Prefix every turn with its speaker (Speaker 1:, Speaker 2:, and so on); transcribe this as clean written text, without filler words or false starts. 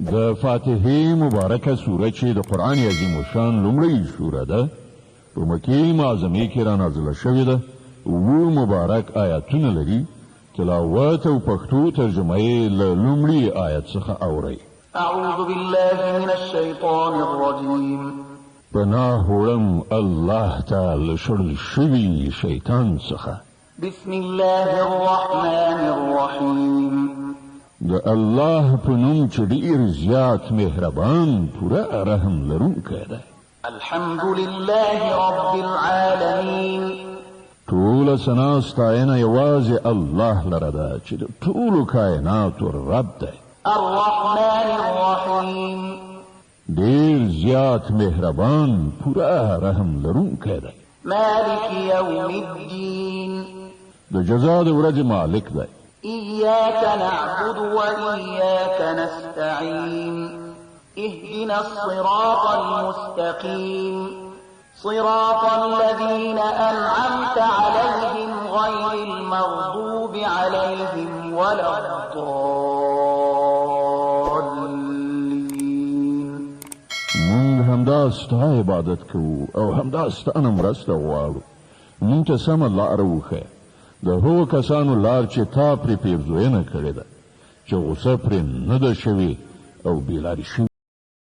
Speaker 1: د فاتحې مبارکه سوره چې د قرآن عظیم الشان لومړۍ سوره ده په مکې معظمې کې رانازله شوې ده. اووه مبارک آیاتونه لري. تلاوت او پښتو ترجمه یې له لومړي آیت څخه اورئ.
Speaker 2: أعوذ بالله من الشيطان الرجيم.
Speaker 1: پناه وړم الله ته له شړل شوي شیطان څخه.
Speaker 2: بسم الله الرحمن الرحيم.
Speaker 1: د الله په نوم چې ډېر زیات مهربان پوره رحم لرونکی دی.
Speaker 2: الحمد لله رب العالمين.
Speaker 1: ټوله ثنا ستاینه یوازې الله لره ده چې د ټولو کائناتو رب دی.
Speaker 2: الرحمن الرحيم.
Speaker 1: ډېر زیات مهربان پوره رحم لرونکی دی.
Speaker 2: مالك يوم الدين.
Speaker 1: د جزا د ورځې مالک دی.
Speaker 2: إياك نعبد وإياك نستعين. اهدنا الصراط المستقيم. صراط الذين أنعمت عليهم غير المغضوب عليهم ولا الضالين.
Speaker 1: مونږ همدا ستا عبادت کوو او همدا ستا نه مرسته غواړو. مونږ ته سمه لاره وښیه. د هغو کسانو لار چې تا پرې پیرزوینه کړې ده چې غوسه پرې نه ده شوې او بېلارې شوې